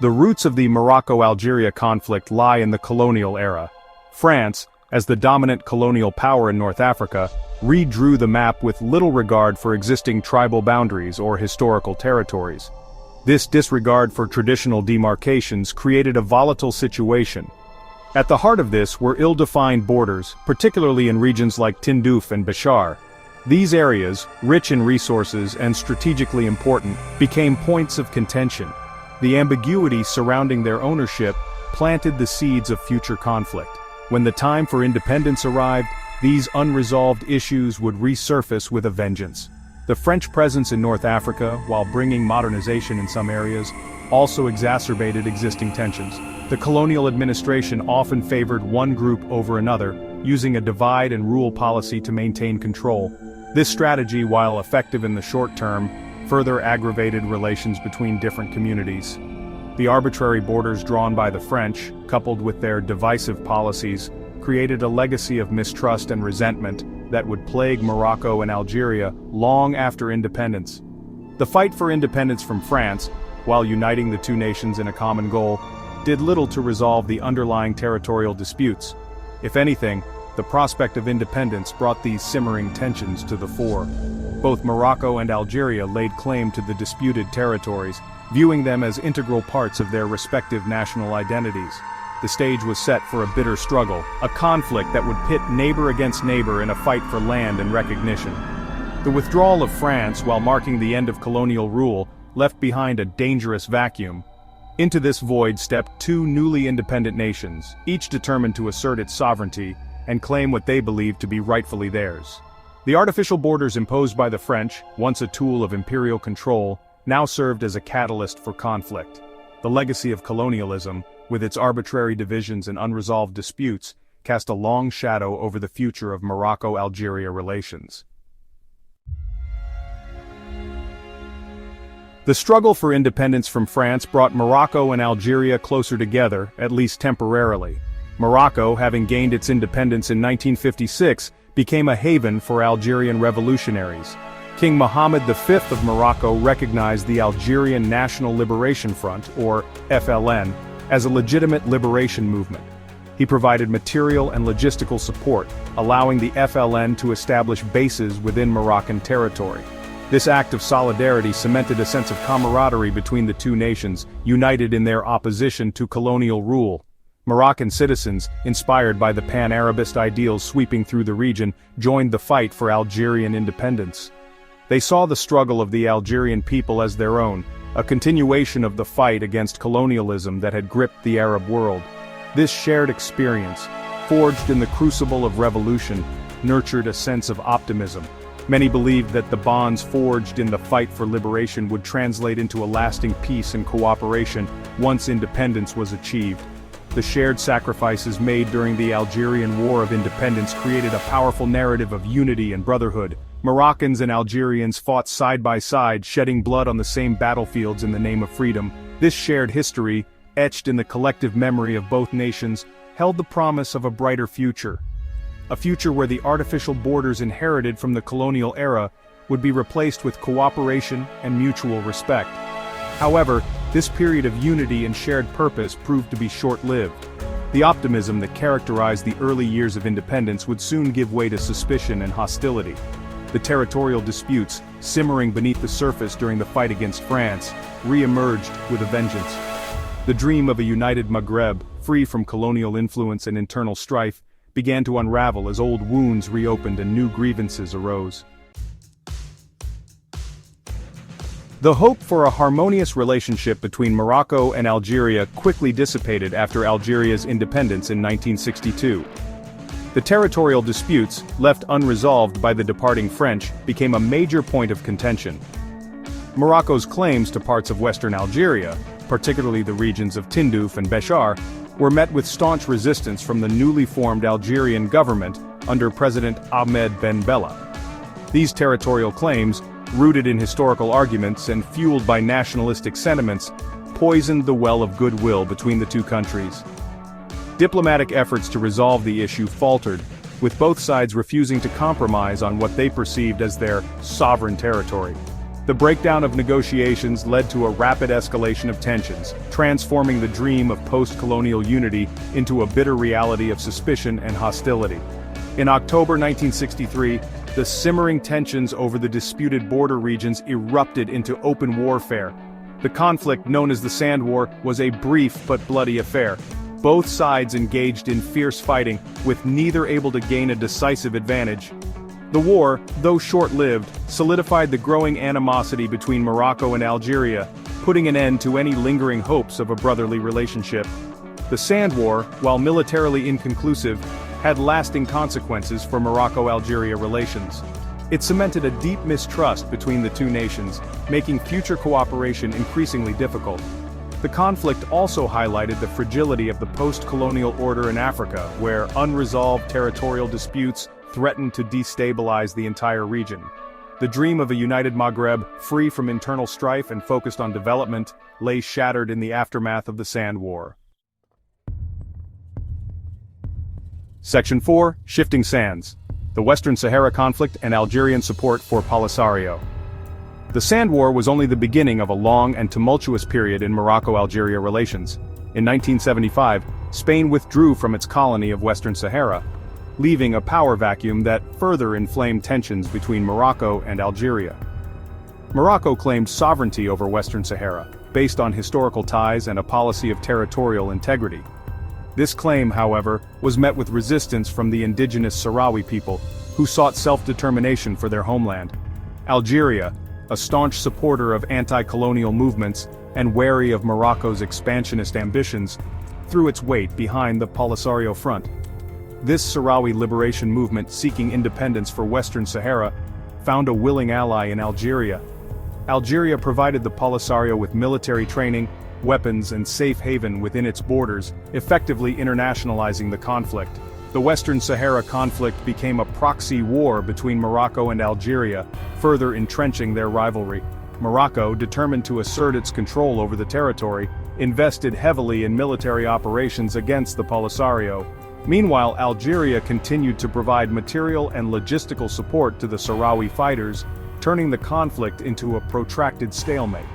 The roots of the Morocco-Algeria conflict lie in the colonial era. France, as the dominant colonial power in North Africa, redrew the map with little regard for existing tribal boundaries or historical territories. This disregard for traditional demarcations created a volatile situation. At the heart of this were ill-defined borders, particularly in regions like Tindouf and Béchar. These areas, rich in resources and strategically important, became points of contention. The ambiguity surrounding their ownership planted the seeds of future conflict. When the time for independence arrived, these unresolved issues would resurface with a vengeance. The French presence in North Africa, while bringing modernization in some areas, also exacerbated existing tensions. The colonial administration often favored one group over another, using a divide-and-rule policy to maintain control. This strategy, while effective in the short term, further aggravated relations between different communities. The arbitrary borders drawn by the French, coupled with their divisive policies, created a legacy of mistrust and resentment that would plague Morocco and Algeria long after independence. The fight for independence from France, while uniting the two nations in a common goal, did little to resolve the underlying territorial disputes. If anything, the prospect of independence brought these simmering tensions to the fore. Both Morocco and Algeria laid claim to the disputed territories, viewing them as integral parts of their respective national identities. The stage was set for a bitter struggle, a conflict that would pit neighbor against neighbor in a fight for land and recognition. The withdrawal of France, while marking the end of colonial rule, left behind a dangerous vacuum. Into this void stepped two newly independent nations, each determined to assert its sovereignty and claim what they believed to be rightfully theirs. The artificial borders imposed by the French, once a tool of imperial control, now served as a catalyst for conflict. The legacy of colonialism, with its arbitrary divisions and unresolved disputes, cast a long shadow over the future of Morocco-Algeria relations. The struggle for independence from France brought Morocco and Algeria closer together, at least temporarily. Morocco, having gained its independence in 1956, became a haven for Algerian revolutionaries. King Mohammed V of Morocco recognized the Algerian National Liberation Front, or FLN, as a legitimate liberation movement. He provided material and logistical support, allowing the FLN to establish bases within Moroccan territory. This act of solidarity cemented a sense of camaraderie between the two nations, united in their opposition to colonial rule. Moroccan citizens, inspired by the pan-Arabist ideals sweeping through the region, joined the fight for Algerian independence. They saw the struggle of the Algerian people as their own, a continuation of the fight against colonialism that had gripped the Arab world. This shared experience, forged in the crucible of revolution, nurtured a sense of optimism. Many believed that the bonds forged in the fight for liberation would translate into a lasting peace and cooperation once independence was achieved. The shared sacrifices made during the Algerian War of Independence created a powerful narrative of unity and brotherhood. Moroccans and Algerians fought side by side, shedding blood on the same battlefields in the name of freedom. This shared history, etched in the collective memory of both nations, held the promise of a brighter future. A future where the artificial borders inherited from the colonial era would be replaced with cooperation and mutual respect. However, this period of unity and shared purpose proved to be short-lived. The optimism that characterized the early years of independence would soon give way to suspicion and hostility. The territorial disputes, simmering beneath the surface during the fight against France, re-emerged with a vengeance. The dream of a united Maghreb, free from colonial influence and internal strife, began to unravel as old wounds reopened and new grievances arose. The hope for a harmonious relationship between Morocco and Algeria quickly dissipated after Algeria's independence in 1962. The territorial disputes, left unresolved by the departing French, became a major point of contention. Morocco's claims to parts of Western Algeria, particularly the regions of Tindouf and Béchar, were met with staunch resistance from the newly formed Algerian government under President Ahmed Ben Bella. These territorial claims, rooted in historical arguments and fueled by nationalistic sentiments, poisoned the well of goodwill between the two countries. Diplomatic efforts to resolve the issue faltered, with both sides refusing to compromise on what they perceived as their sovereign territory. The breakdown of negotiations led to a rapid escalation of tensions, transforming the dream of post-colonial unity into a bitter reality of suspicion and hostility. In October 1963, the simmering tensions over the disputed border regions erupted into open warfare. The conflict, known as the Sand War, was a brief but bloody affair. Both sides engaged in fierce fighting, with neither able to gain a decisive advantage. The war, though short-lived, solidified the growing animosity between Morocco and Algeria, putting an end to any lingering hopes of a brotherly relationship. The Sand War, while militarily inconclusive, had lasting consequences for Morocco-Algeria relations. It cemented a deep mistrust between the two nations, making future cooperation increasingly difficult. The conflict also highlighted the fragility of the post-colonial order in Africa, where unresolved territorial disputes threatened to destabilize the entire region. The dream of a united Maghreb, free from internal strife and focused on development, lay shattered in the aftermath of the Sand War. Section 4. Shifting Sands. The Western Sahara conflict and Algerian support for Polisario. The Sand War was only the beginning of a long and tumultuous period in Morocco-Algeria relations. In 1975, Spain withdrew from its colony of Western Sahara, leaving a power vacuum that further inflamed tensions between Morocco and Algeria. Morocco claimed sovereignty over Western Sahara, based on historical ties and a policy of territorial integrity. This claim, however, was met with resistance from the indigenous Sahrawi people, who sought self-determination for their homeland. Algeria, a staunch supporter of anti-colonial movements and wary of Morocco's expansionist ambitions, threw its weight behind the Polisario front. This Sahrawi liberation movement seeking independence for Western Sahara found a willing ally in Algeria. Algeria provided the Polisario with military training, weapons and safe haven within its borders, effectively internationalizing the conflict. The Western Sahara conflict became a proxy war between Morocco and Algeria, further entrenching their rivalry. Morocco, determined to assert its control over the territory, invested heavily in military operations against the Polisario. Meanwhile, Algeria continued to provide material and logistical support to the Sahrawi fighters, turning the conflict into a protracted stalemate.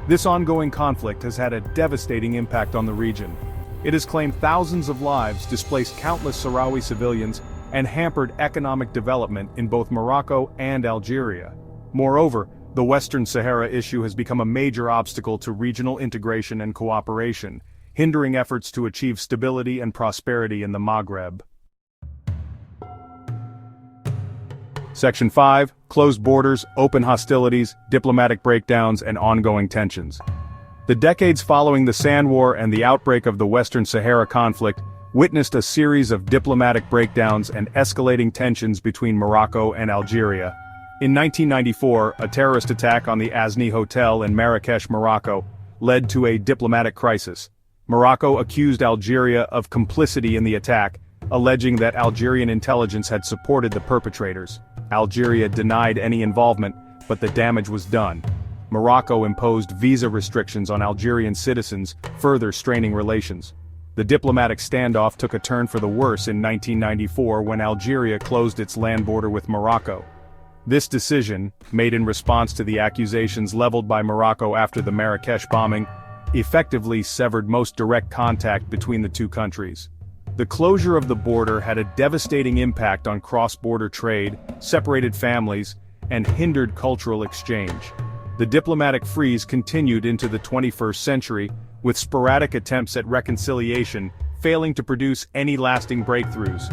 This ongoing conflict has had a devastating impact on the region. It has claimed thousands of lives, displaced countless Sahrawi civilians, and hampered economic development in both Morocco and Algeria. Moreover, the Western Sahara issue has become a major obstacle to regional integration and cooperation, hindering efforts to achieve stability and prosperity in the Maghreb. Section 5. Closed borders, open hostilities, diplomatic breakdowns, and ongoing tensions. The decades following the Sand War and the outbreak of the Western Sahara conflict witnessed a series of diplomatic breakdowns and escalating tensions between Morocco and Algeria. In 1994, a terrorist attack on the Azni Hotel in Marrakesh, Morocco, led to a diplomatic crisis. Morocco accused Algeria of complicity in the attack, alleging that Algerian intelligence had supported the perpetrators. Algeria denied any involvement, but the damage was done. Morocco imposed visa restrictions on Algerian citizens, further straining relations. The diplomatic standoff took a turn for the worse in 1994 when Algeria closed its land border with Morocco. This decision, made in response to the accusations leveled by Morocco after the Marrakesh bombing, effectively severed most direct contact between the two countries. The closure of the border had a devastating impact on cross-border trade, separated families, and hindered cultural exchange. The diplomatic freeze continued into the 21st century, with sporadic attempts at reconciliation failing to produce any lasting breakthroughs.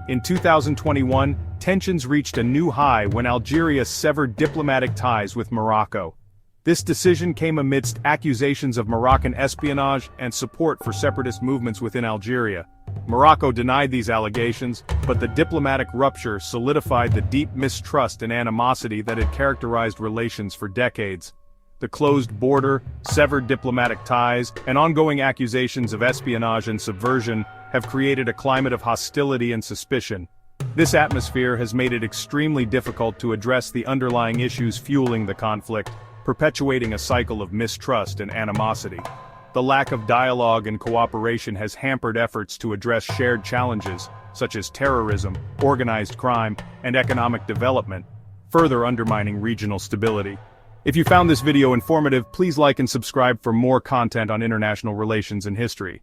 In 2021, tensions reached a new high when Algeria severed diplomatic ties with Morocco. This decision came amidst accusations of Moroccan espionage and support for separatist movements within Algeria. Morocco denied these allegations, but the diplomatic rupture solidified the deep mistrust and animosity that had characterized relations for decades. The closed border, severed diplomatic ties, and ongoing accusations of espionage and subversion have created a climate of hostility and suspicion. This atmosphere has made it extremely difficult to address the underlying issues fueling the conflict, perpetuating a cycle of mistrust and animosity. The lack of dialogue and cooperation has hampered efforts to address shared challenges, such as terrorism, organized crime, and economic development, further undermining regional stability. If you found this video informative, please like and subscribe for more content on international relations and history.